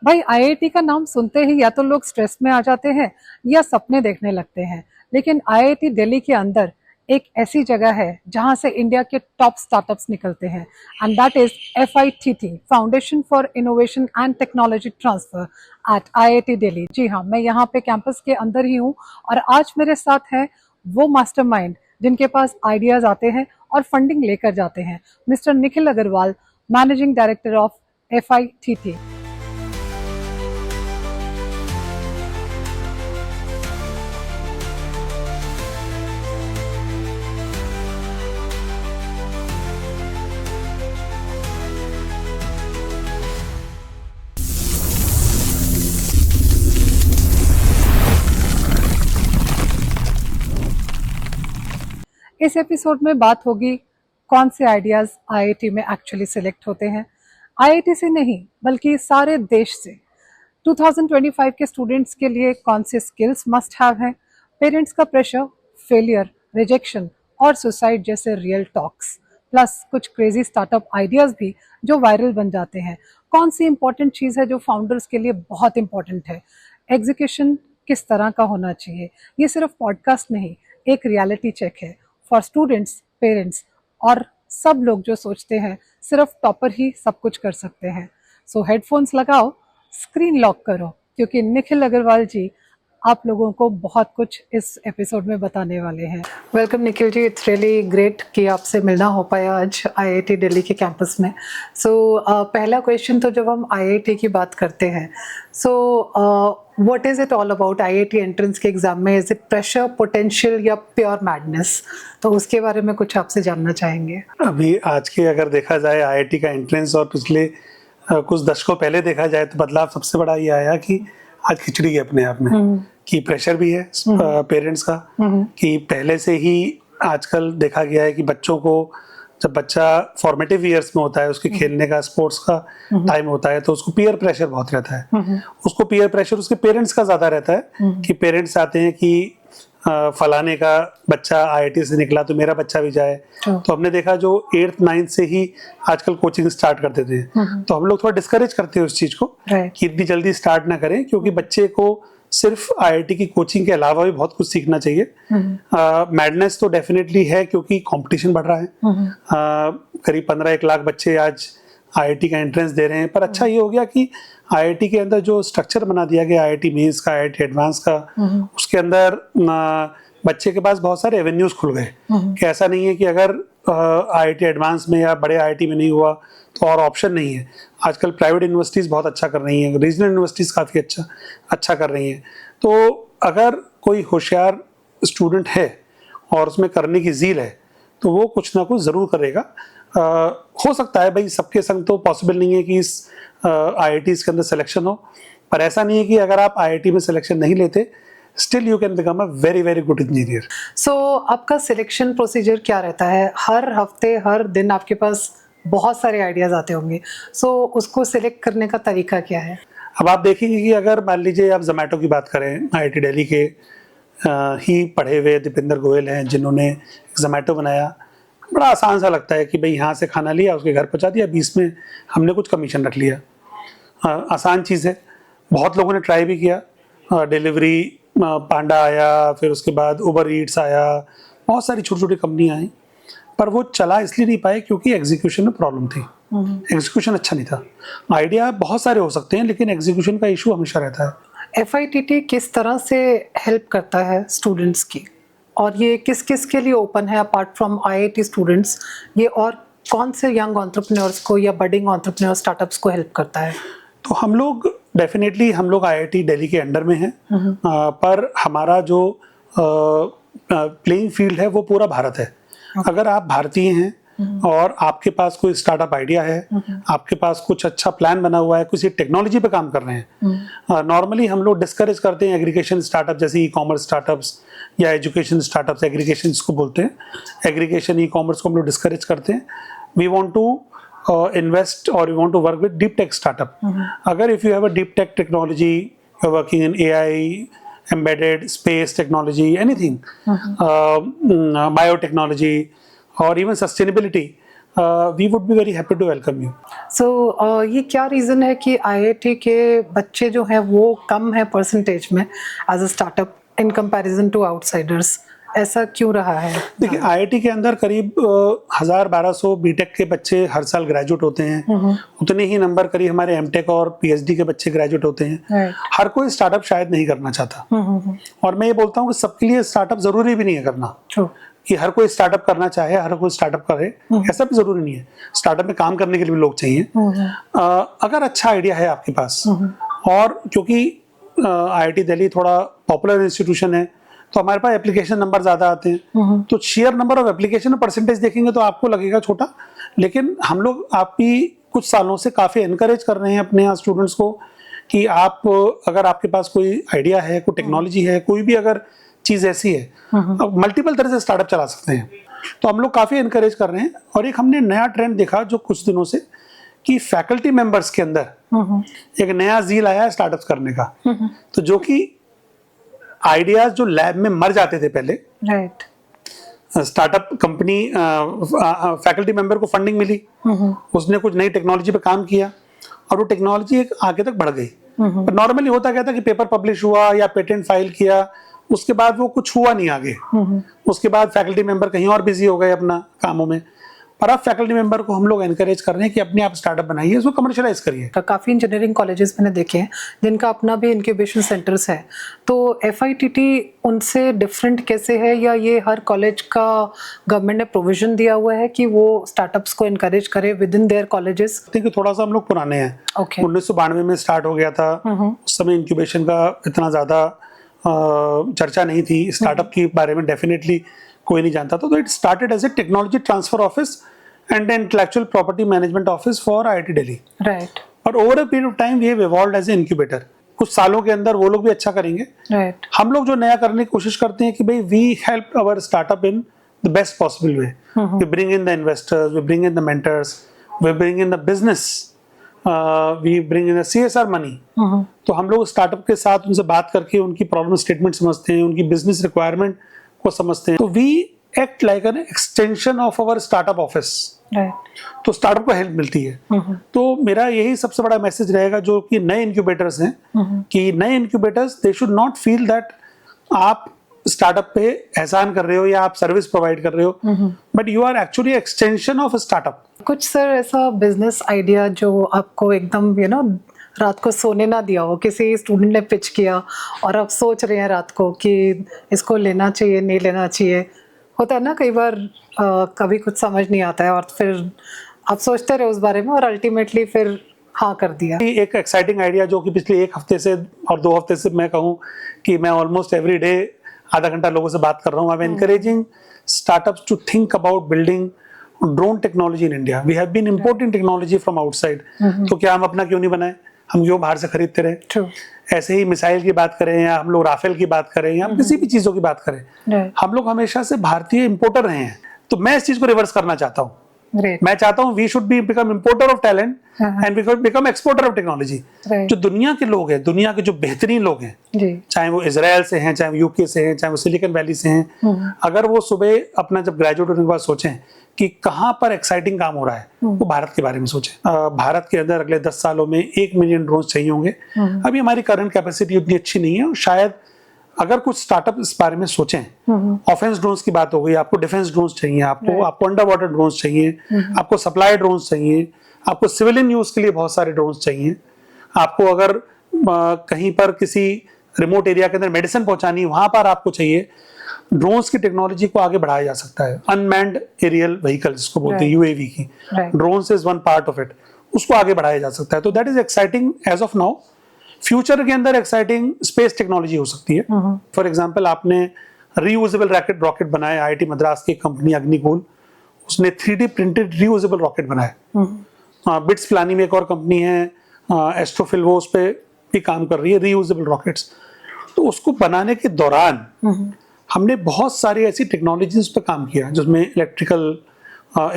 भाई आईआईटी का नाम सुनते ही या तो लोग स्ट्रेस में आ जाते हैं या सपने देखने लगते हैं, लेकिन आईआईटी दिल्ली के अंदर एक ऐसी जगह है जहां से इंडिया के टॉप स्टार्टअप्स निकलते हैं, and that is FITT, foundation for innovation and technology transfer at IIT Delhi. जी हाँ, मैं यहाँ पे कैंपस के अंदर ही हूँ और आज मेरे साथ है वो मास्टरमाइंड जिनके पास आइडियाज आते हैं और फंडिंग लेकर जाते हैं, mister Nikhil Agarwal, managing director of FITT। इस एपिसोड में बात होगी कौन से आइडियाज आईआईटी में एक्चुअली सिलेक्ट होते हैं, आईआईटी से नहीं बल्कि सारे देश से। 2025 के स्टूडेंट्स के लिए कौन से स्किल्स मस्ट हैव हैं, पेरेंट्स का प्रेशर, फेलियर, रिजेक्शन और सुसाइड जैसे रियल टॉक्स, प्लस कुछ क्रेजी स्टार्टअप आइडियाज भी जो वायरल बन जाते हैं। कौन सी इंपॉर्टेंट चीज़ है जो फाउंडर्स के लिए बहुत इंपॉर्टेंट है, एग्जीक्यूशन किस तरह का होना चाहिए। ये सिर्फ पॉडकास्ट नहीं, एक रियलिटी चेक है फॉर स्टूडेंट्स, पेरेंट्स और सब लोग जो सोचते हैं सिर्फ टॉपर ही सब कुछ कर सकते हैं। सो हेडफोन्स लगाओ, स्क्रीन लॉक करो, क्योंकि निखिल अग्रवाल जी आप लोगों को बहुत कुछ इस एपिसोड में बताने वाले हैं। Welcome Nikhil ji, it's really great कि आपसे मिलना हो पाया आज आईआईटी दिल्ली के कैंपस में। पहला क्वेश्चन, तो जब हम आईआईटी की बात करते हैं, what is it all about? IIT entrance के एग्जाम में इज इट प्रेशर, पोटेंशियल या प्योर मैडनेस? तो उसके बारे में कुछ आपसे जानना चाहेंगे। अभी आज के अगर देखा जाए आईआईटी का एंट्रेंस और पिछले कुछ दशकों पहले देखा जाए तो बदलाव सबसे बड़ा ये आया कि आज खिचड़ी है अपने आप में, कि प्रेशर भी है पेरेंट्स का, कि पहले से ही आजकल देखा गया है कि बच्चों को, जब बच्चा फॉर्मेटिव ईयर्स में होता है, उसके खेलने का, स्पोर्ट्स का टाइम होता है, तो उसको पीयर प्रेशर बहुत रहता है। उसको पीयर प्रेशर उसके पेरेंट्स का ज्यादा रहता है कि पेरेंट्स चाहते हैं कि फलाने का बच्चा आईआईटी से निकला तो मेरा बच्चा भी जाए। तो हमने देखा जो 8th 9th से ही आजकल कोचिंग स्टार्ट कर देते हैं, तो हम लोग थोड़ा डिस्करेज करते हैं उस चीज को कि इतनी जल्दी स्टार्ट ना करें, क्योंकि बच्चे को सिर्फ आईआईटी की कोचिंग के अलावा भी बहुत कुछ सीखना चाहिए। मैडनेस तो डेफिनेटली है क्योंकि कंपटीशन बढ़ रहा है। करीब 15-1 लाख बच्चे आज आईआईटी का एंट्रेंस दे रहे हैं, पर अच्छा ये हो गया कि आईआईटी के अंदर जो स्ट्रक्चर बना दिया गया आईआईटी मेंस का, आईआईटी एडवांस का, उसके अंदर बच्चे के पास बहुत सारे एवेन्यूज खुल गए कि ऐसा नहीं है कि अगर आईआईटी एडवांस में या बड़े आईआईटी में नहीं हुआ तो और ऑप्शन नहीं है। आजकल प्राइवेट यूनिवर्सिटीज़ बहुत अच्छा कर रही हैं, रीजनल यूनिवर्सिटीज़ काफ़ी अच्छा कर रही हैं। तो अगर कोई होशियार स्टूडेंट है और उसमें करने की ज़ील है तो वो कुछ ना कुछ ज़रूर करेगा। हो सकता है भाई सबके संग तो पॉसिबल नहीं है कि इस आईआईटीज़ के अंदर सिलेक्शन हो, पर ऐसा नहीं है कि अगर आप आईआईटी में सिलेक्शन नहीं लेते, still you can become a very very good engineer. So आपका सिलेक्शन प्रोसीजर क्या रहता है? हर हफ्ते, हर दिन आपके पास बहुत सारे आइडियाज आते होंगे, उसको सिलेक्ट करने का तरीका क्या है? अब आप देखेंगे कि अगर मान लीजिए आप जोमेटो की बात करें, आईआईटी दिल्ली के ही पढ़े हुए दीपेंद्र गोयल हैं जिन्होंने जोमेटो बनाया। बड़ा आसान सा लगता है कि भाई यहाँ से खाना लिया, उसके घर पहुँचा दिया, 20 में हमने कुछ कमीशन रख लिया। आसान चीज़ है, बहुत लोगों ने ट्राई भी किया। डिलीवरी पांडा आया, फिर उसके बाद उबर ईट्स आया, बहुत सारी छोटी छोटी कंपनियाँ आई, पर वो चला इसलिए नहीं पाए क्योंकि एग्जीक्यूशन में प्रॉब्लम थी। एग्जीक्यूशन अच्छा नहीं था। आइडिया बहुत सारे हो सकते हैं लेकिन एग्जीक्यूशन का इशू हमेशा रहता है। FITT किस तरह से हेल्प करता है स्टूडेंट्स की, और ये किस किस के लिए ओपन है अपार्ट फ्रॉम आईआईटी स्टूडेंट्स? ये और कौन से यंग एंटरप्रेन्योर्स को या बडिंग एंटरप्रेन्योर स्टार्टअप्स को हेल्प करता है? तो हम लोग आईआईटी दिल्ली के अंडर में हैं, पर हमारा जो प्लेइंग फील्ड है वो पूरा भारत है। अगर आप भारतीय हैं और आपके पास कोई स्टार्टअप आइडिया है, आपके पास कुछ अच्छा प्लान बना हुआ है, किसी टेक्नोलॉजी पे काम कर रहे हैं, नॉर्मली हम लोग डिस्करेज करते हैं एग्रीगेशन स्टार्टअप जैसे ई कॉमर्स स्टार्टअप्स या एजुकेशन स्टार्टअप्स, एग्रीगेशन इसको बोलते हैं। एग्रीगेशन, ई कॉमर्स को हम लोग डिस्करेज करते हैं। वी वांट टू इन्वेस्ट और we want to work with deep tech startup. अगर if you have a deep tech technology, you are working in AI, embedded space technology, anything, biotechnology or even sustainability, we would be very happy to welcome you. So ये क्या reason है कि IIT के बच्चे जो हैं वो कम है परसेंटेज में as a startup in comparison to outsiders, ऐसा क्यों रहा है? देखिए आईआईटी के अंदर करीब 1000-1200 बीटेक के बच्चे हर साल ग्रेजुएट होते हैं, उतने ही नंबर करीब हमारे एमटेक और पीएचडी के बच्चे ग्रेजुएट होते हैं। Right. हर कोई स्टार्टअप शायद नहीं करना चाहता, और मैं ये बोलता हूँ कि सबके लिए स्टार्टअप जरूरी भी नहीं है करना, True. कि हर कोई स्टार्टअप करना चाहे, हर कोई स्टार्टअप करे, ऐसा भी जरूरी नहीं है। स्टार्टअप में काम करने के लिए भी लोग चाहिए। अगर अच्छा आइडिया है आपके पास, और क्योंकि आईआईटी दिल्ली थोड़ा पॉपुलर इंस्टीट्यूशन है, तो हमारे पास एप्लीकेशन नंबर ज्यादा आते हैं, तो share number of application percentage देखेंगे तो आपको लगेगा छोटा, लेकिन हम लोग आपकी कुछ सालों से काफी एनकरेज कर रहे हैं अपने यहाँ स्टूडेंट्स को कि आप अगर आपके पास कोई आइडिया है, कोई टेक्नोलॉजी है, कोई भी अगर चीज ऐसी है, मल्टीपल तरह से स्टार्टअप चला सकते हैं, तो हम लोग काफी एनकरेज कर रहे हैं। और एक हमने नया ट्रेंड देखा जो कुछ दिनों से, कि फैकल्टी मेंबर्स के अंदर एक नया जील आया है स्टार्टअप करने का, तो जो कि आइडियाज जो लैब में मर जाते थे पहले, right, startup company faculty member को फंडिंग मिली, उसने कुछ नई टेक्नोलॉजी पे काम किया और वो टेक्नोलॉजी एक आगे तक बढ़ गई। नॉर्मली होता क्या था कि पेपर पब्लिश हुआ या पेटेंट फाइल किया, उसके बाद वो कुछ हुआ नहीं आगे, उसके बाद फैकल्टी मेंबर कहीं और बिजी हो गए अपना कामों में। पर अब फैकल्टी मेंबर को हम लोग एनकरेज कर रहे हैं कि अपने आप स्टार्टअप बनाइए, उसको कमर्शियलाइज करिए। काफ़ी इंजीनियरिंग कॉलेजेस मैंने देखे हैं जिनका अपना भी इंक्यूबेशन सेंटर्स है, तो एफआईटीटी उनसे डिफरेंट कैसे है, या ये हर कॉलेज का गवर्नमेंट ने प्रोविजन दिया हुआ है कि वो स्टार्टअप्स को एनकरेज करे विद इन देयर कॉलेजेस? देखिए थोड़ा सा हम लोग पुराने हैं, ओके, 1992 में स्टार्ट हो गया था, उस समय इंक्यूबेशन का इतना ज्यादा चर्चा नहीं थी, स्टार्टअप के बारे में डेफिनेटली कोई नहीं जानता था। तो it started as a technology transfer office and intellectual property management office for IIT Delhi. Right, और over a period of time we have evolved as an incubator. कुछ सालों के अंदर वो लोग भी अच्छा करेंगे। राइट, हम लोग जो नया करने की कोशिश करते हैं कि भाई we help our startup in the best possible way, we bring in the investors, we bring in the mentors, we bring in the business, we bring in the CSR money. तो हम लोग स्टार्टअप के साथ उनसे बात करके उनकी problem statement समझते हैं, उनकी बिजनेस रिक्वायरमेंट को समझते हैं, तो we act like an extension of our startup office. तो स्टार्टअप को हेल्प मिलती है। तो मेरा यही सबसे बड़ा मैसेज रहेगा जो कि नए इंक्यूबेटर्स हैं, कि नए incubators they should not feel that आप स्टार्टअप पे एहसान कर रहे हो या आप सर्विस प्रोवाइड कर रहे हो, but you are actually extension of a startup. कुछ सर ऐसा बिजनेस आइडिया जो आपको एकदम रात को सोने ना दिया हो, किसी स्टूडेंट ने पिच किया और आप सोच रहे हैं रात को कि इसको लेना चाहिए नहीं लेना चाहिए, होता है ना कई बार, कभी कुछ समझ नहीं आता है और फिर आप सोचते रहे उस बारे में और अल्टीमेटली फिर हाँ कर दिया? एक एक्साइटिंग आइडिया जो कि पिछले एक हफ्ते से और 2 हफ्ते से मैं कहूँ कि मैं ऑलमोस्ट एवरी डे आधा घंटा लोगों से बात कर रहा हूँ। I am encouraging startups to think about building drone technology in India. We have been importing technology from outside, तो क्या हम अपना क्यों नहीं बनाए, हम क्यों बाहर से खरीदते रहे? True. ऐसे ही मिसाइल की बात करें या हम लोग राफेल की बात करें या किसी भी चीजों की बात करें, हम लोग हमेशा से भारतीय इंपोर्टर रहे हैं। तो मैं इस चीज को रिवर्स करना चाहता हूँ। मैं चाहता हूँ we should be become importer of talent and we should become exporter of technology. जो दुनिया के लोग हैं, दुनिया के जो बेहतरीन लोग हैं, चाहे वो इजराइल से हैं, चाहे वो यूके से हैं, चाहे वो सिलिकॉन वैली से हैं, अगर वो सुबह अपना जब ग्रेजुएट होने के बाद सोचें कि कहाँ पर एक्साइटिंग काम हो रहा है, वो भारत के बारे में सोचें। भारत के अंदर अगले 10 सालों में 1 मिलियन ड्रोन चाहिए होंगे। अभी हमारी करंट कैपेसिटी उतनी अच्छी नहीं है, और शायद अगर कुछ स्टार्टअप इस बारे में सोचें, ऑफेंस ड्रोन्स की बात हो गई, आपको डिफेंस ड्रोन्स चाहिए, आपको अंडर वाटर ड्रोन्स चाहिए, आपको सप्लाई ड्रोन्स चाहिए, आपको सिविलियन यूज के लिए बहुत सारे ड्रोन्स चाहिए, आपको अगर कहीं पर किसी रिमोट एरिया के अंदर मेडिसिन पहुंचानी, वहां पर आपको चाहिए, ड्रोन्स की टेक्नोलॉजी को आगे बढ़ाया जा सकता है। अनमैन्ड एरियल व्हीकल जिसको बोलते हैं, यूएवी की, drones is one part of it, उसको आगे बढ़ाया जा सकता है। तो that is exciting age of now. Future के अंदर एक्साइटिंग स्पेस टेक्नोलॉजी हो सकती है। फॉर एग्जांपल आपने रीयूजेबल रॉकेट बनाया, आईआईटी मद्रास की कंपनी अग्निकूल, उसने 3D प्रिंटेड रीयूजेबल रॉकेट बनाया। बिट्स प्लानी में एक और कंपनी है एस्ट्रोफिल, वो उस पर भी काम कर रही है, रीयूजेबल रॉकेट्स। तो उसको बनाने के दौरान हमने बहुत सारी ऐसी टेक्नोलॉजीज पे काम किया जिसमें इलेक्ट्रिकल,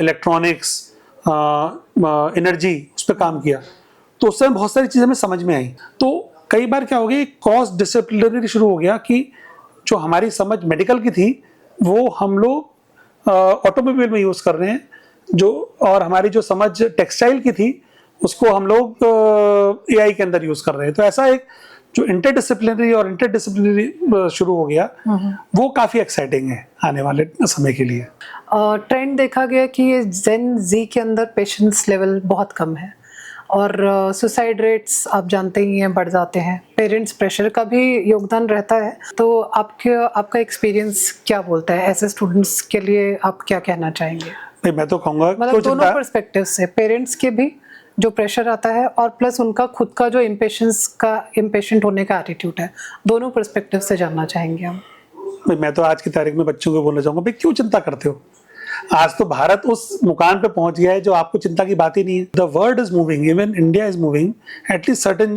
इलेक्ट्रॉनिक्स, एनर्जी, उस पर काम किया। तो उससे बहुत सारी चीजें हमें समझ में आई। तो कई बार क्या हो गया, क्रॉस डिसिप्लिनरी शुरू हो गया कि जो हमारी समझ मेडिकल की थी वो हम लोग ऑटोमोबाइल में यूज कर रहे हैं, जो और हमारी जो समझ टेक्सटाइल की थी उसको हम लोग एआई के अंदर यूज कर रहे हैं। तो ऐसा एक जो इंटरडिसिप्लिनरी शुरू हो गया, वो काफी एक्साइटिंग है आने वाले समय के लिए। ट्रेंड देखा गया कि ये जेन जी के अंदर पेशेंस लेवल बहुत कम है और सुसाइड रेट्स आप जानते ही हैं बढ़ जाते हैं, पेरेंट्स प्रेशर का भी योगदान रहता है। तो आपका एक्सपीरियंस क्या बोलता है, ऐसे स्टूडेंट्स के लिए आप क्या कहना चाहेंगे? नहीं, मैं तो कहूँगा मतलब दोनों पर्सपेक्टिव से, पेरेंट्स के भी जो प्रेशर आता है और प्लस उनका खुद का जो इम्पेशेंट होने का एटीट्यूड है, दोनों पर्सपेक्टिव से जानना चाहेंगे हम। मैं तो आज की तारीख में बच्चों को बोलना चाहूंगा, भाई क्यों चिंता करते हो? आज तो भारत उस मुकाम पे पहुंच गया है जो आपको चिंता की बात ही नहीं है। The world is moving, even India is moving, at least certain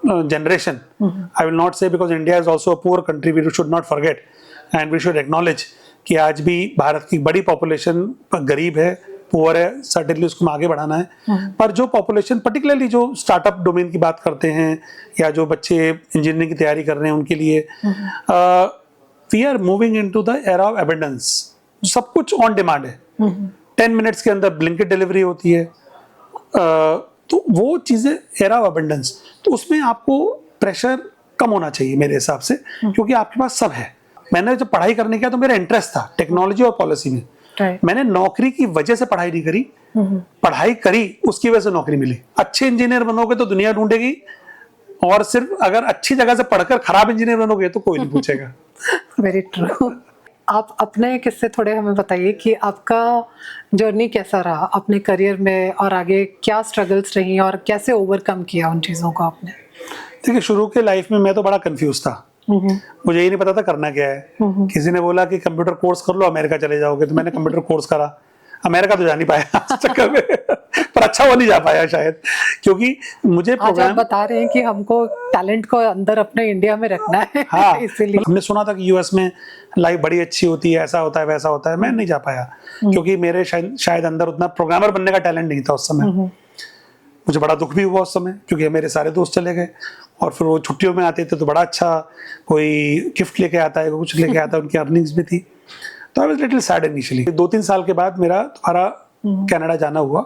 generation. I will not say because India is also a poor country, we should not forget and we should acknowledge कि आज भी भारत की बड़ी पॉपुलेशन गरीब है, poor है, certainly उसको आगे बढ़ाना है। पर जो पॉपुलेशन पर्टिकुलरली जो स्टार्टअप डोमेन की बात करते हैं या जो बच्चे इंजीनियरिंग की तैयारी कर रहे हैं उनके लिए we are moving into the era of abundance. सब कुछ ऑन डिमांड है, 10 मिनट्स के अंदर ब्लिंकिट डिलीवरी होती है। तो वो चीजें एरा ऑफ एबंडेंस, तो उसमें आपको प्रेशर कम होना चाहिए मेरे हिसाब से, क्योंकि आपके पास सब है। मैंने जब पढ़ाई करने का तो मेरा इंटरेस्ट था टेक्नोलॉजी और पॉलिसी में। मैंने नौकरी की वजह से पढ़ाई नहीं करी, पढ़ाई करी उसकी वजह से नौकरी मिली। अच्छे इंजीनियर बनोगे तो दुनिया ढूंढेगी, और सिर्फ अगर अच्छी जगह से पढ़कर खराब इंजीनियर बनोगे तो कोई नहीं पूछेगा। Very true. आप अपने किस्से थोड़े हमें बताइए कि आपका जर्नी कैसा रहा अपने करियर में, और आगे क्या स्ट्रगल्स रही और कैसे ओवरकम किया उन चीज़ों को आपने? देखिए, शुरू के लाइफ में मैं तो बड़ा कंफ्यूज था, मुझे ये नहीं पता था करना क्या है। किसी ने बोला कि कंप्यूटर कोर्स कर लो, अमेरिका चले जाओगे, तो मैंने कंप्यूटर कोर्स करा। अमेरिका तो जा नहीं पाया इस चक्कर में पर अच्छा वो नहीं जा पाया शायद, क्योंकि मुझे प्रोग्राम बता रहे हैं कि हमको टैलेंट को अंदर अपने इंडिया में रखना है। हाँ, इसीलिए हमने सुना था कि यूएस में लाइफ बड़ी अच्छी होती है, ऐसा होता है वैसा होता है। मैं नहीं जा पाया क्योंकि मेरे शायद अंदर उतना प्रोग्रामर बनने का टैलेंट नहीं था उस समय। मुझे बड़ा दुख भी हुआ उस समय, क्योंकि मेरे सारे दोस्त चले गए और फिर वो छुट्टियों में आते थे तो बड़ा अच्छा कोई गिफ्ट लेके आता है, कुछ लेके आता है, उनकी अर्निंग्स भी थी। तो I was little sad initially. 2-3 साल के बाद मेरा दोबारा कनाडा जाना हुआ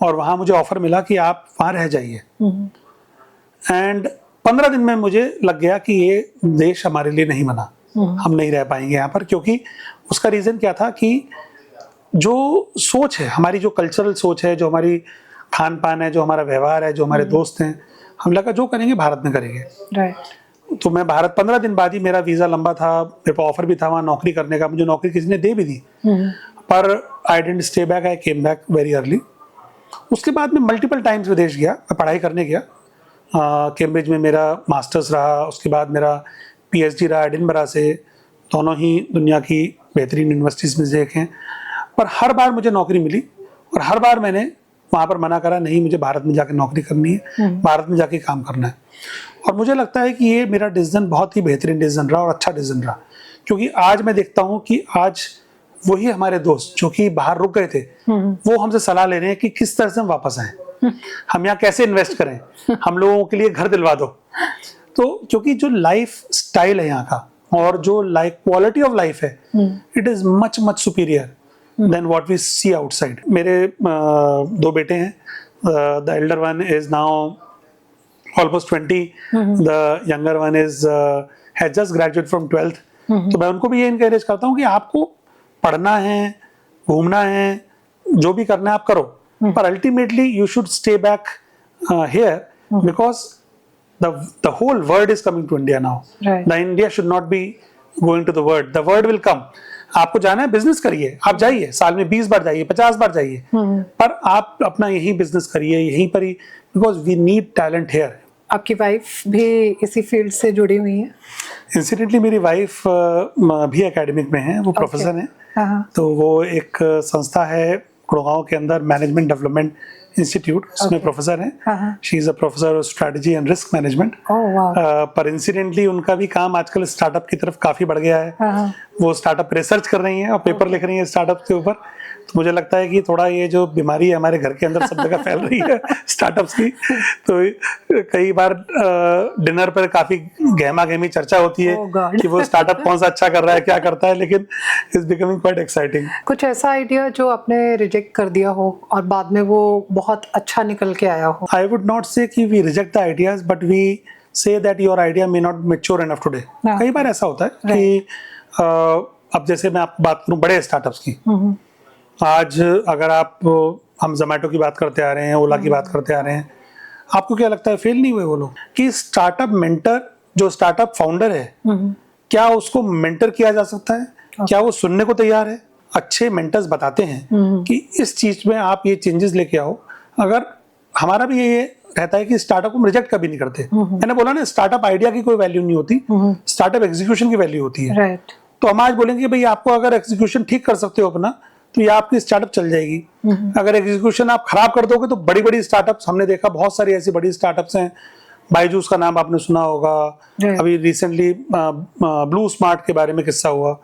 और वहाँ मुझे ऑफर मिला कि आप वहाँ रह जाइए। एंड 15 दिन में मुझे लग गया कि ये देश हमारे लिए नहीं बना, हम नहीं रह पाएंगे यहाँ पर। क्योंकि उसका रीज़न क्या था कि जो सोच है हमारी, जो कल्चरल सोच है, जो हमारी खान पान है, जो हमारा व्यवहार है, जो हमारे दोस्त हैं, हम लगा जो करेंगे भारत में करेंगे। राइट। तो मैं भारत 15 दिन बाद ही, मेरा वीज़ा लंबा था, मेरे पास ऑफर भी था वहाँ नौकरी करने का, मुझे नौकरी किसी ने दे भी दी, पर I didn't stay back, I came back very early. उसके बाद मैं मल्टीपल टाइम्स विदेश गया, मैं पढ़ाई करने गया। कैम्ब्रिज में मेरा मास्टर्स रहा, उसके बाद मेरा पीएचडी रहा एडिनबरा से, दोनों ही दुनिया की बेहतरीन यूनिवर्सिटीज़ में से एक हैं। पर हर बार मुझे नौकरी मिली और हर बार मैंने वहाँ पर मना करा, नहीं मुझे भारत में जाकर नौकरी करनी है, भारत में जाके काम करना है। और मुझे लगता है कि ये मेरा डिसीजन बहुत ही बेहतरीन डिसीजन रहा और अच्छा डिसीजन रहा, क्योंकि आज मैं देखता हूँ कि आज वही हमारे दोस्त जो कि बाहर रुक गए थे, वो हमसे सलाह ले रहे हैं कि किस तरह से हम वापस आएं, हम यहाँ कैसे इन्वेस्ट करें, हम लोगों के लिए घर दिलवा दो। तो क्योंकि जो लाइफ स्टाइल है यहाँ का और जो लाइफ क्वालिटी ऑफ लाइफ है, it is much much superior than what we see outside. मेरे 2 बेटे हैं, the elder one is now almost 20, the younger one is has just graduated from 12th। तो मैं उनको भी ये इनकरेज करता हूँ कि आपको पढ़ना है, घूमना है, जो भी करना है आप करो, पर ultimately you should stay back here because the whole world is coming to India now। The India should not be going to the world, the world will come। आपको जाना है, बिजनेस करिए, आप जाइए, साल में 20 बार जाइए, 50 बार जाइए, पर आप अपना यही बिजनेस करिए यहीं पर ही, because we need talent here. आपकी वाइफ भी इसी फील्ड से जुड़ी हुई है? इंसिडेंटली मेरी वाइफ भी एकेडमिक में है, वो प्रोफेसर हैं। तो वो एक संस्था है गुड़गांव के अंदर, मैनेजमेंट डेवलपमेंट इंस्टीट्यूट, उसमें प्रोफेसर हैं। She is a professor of strategy and risk management. पर इंसिडेंटली उनका भी काम आजकल स्टार्टअप की तरफ काफी बढ़ गया है। वो स्टार्टअप रिसर्च कर रही हैं और पेपर लिख रही हैं स्टार्टअप के ऊपर। तो मुझे लगता है कि थोड़ा ये जो बीमारी है हमारे घर के अंदर सब जगह फैल रही है स्टार्टअप्स की। तो कई बार डिनर पर काफी गहमा गहमी चर्चा होती है Oh God. कि वो स्टार्टअप कौन सा अच्छा कर रहा है, क्या करता है, लेकिन इट्स बिकमिंग क्वाइट एक्साइटिंग। कुछ ऐसा आइडिया जो आपने रिजेक्ट कर दिया हो और बाद में वो बहुत अच्छा निकल के आया हो? आई वुड नॉट से कि we reject the ideas, but we say that your idea may not mature enough today. हाँ। कई बार ऐसा होता है कि अब जैसे मैं आपको बात करूं बड़े स्टार्टअप्स की, आज अगर आप हम जोमेटो की बात करते आ रहे हैं, ओला की बात करते आ रहे हैं, आपको क्या लगता है फेल नहीं हुए वो लोग? कि स्टार्टअप मेंटर, जो स्टार्टअप फाउंडर है, क्या उसको मेंटर किया जा सकता है? क्या वो सुनने को तैयार है? अच्छे मेंटर्स बताते हैं कि इस चीज में आप ये चेंजेस लेके आओ। अगर हमारा भी ये रहता है कि स्टार्टअप को हम रिजेक्ट कभी नहीं करते। मैंने बोला ना, स्टार्टअप आइडिया की कोई वैल्यू नहीं होती, स्टार्टअप एग्जीक्यूशन की वैल्यू होती है। राइट। तो हम आज बोलेंगे भाई आपको अगर एग्जीक्यूशन ठीक कर सकते हो अपना, तो ये आपकी स्टार्टअप चल जाएगी। अगर एग्जीक्यूशन आप खराब कर दोगे तो बड़ी बड़ी स्टार्टअप्स, हमने देखा बहुत सारी ऐसी बड़ी स्टार्टअप्स हैं। बायजूस का नाम आपने सुना होगा, अभी रिसेंटली ब्लू स्मार्ट के बारे में किस्सा हुआ।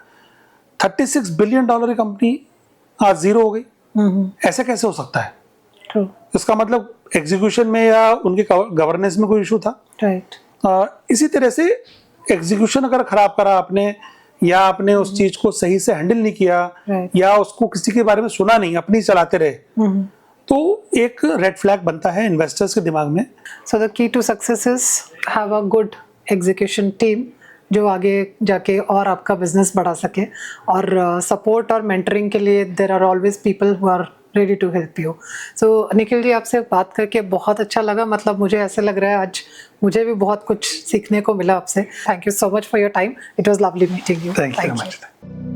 $36 बिलियन की कंपनी आज जीरो हो गई। ऐसे कैसे हो सकता है? ट्रू। इसका मतलब एग्जीक्यूशन में या उनके गवर्नेंस में कोई इशू था। राइट। इसी तरह से एग्जीक्यूशन अगर खराब करा आपने, या आपने उस चीज को सही से हैंडल नहीं किया, या उसको किसी के बारे में सुना नहीं, अपनी चलाते रहे, तो एक रेड फ्लैग बनता है इन्वेस्टर्स के दिमाग में। So the key to success is have a good execution team जो आगे जाके और आपका बिजनेस बढ़ा सके, और सपोर्ट और मेंटरिंग के लिए there are always people who are ready to help you. So Nikhil ji, आपसे बात करके बहुत अच्छा लगा। मतलब मुझे ऐसे लग रहा है आज मुझे भी बहुत कुछ सीखने को मिला आपसे। Thank you so much for your time. It was lovely meeting you. Thank you.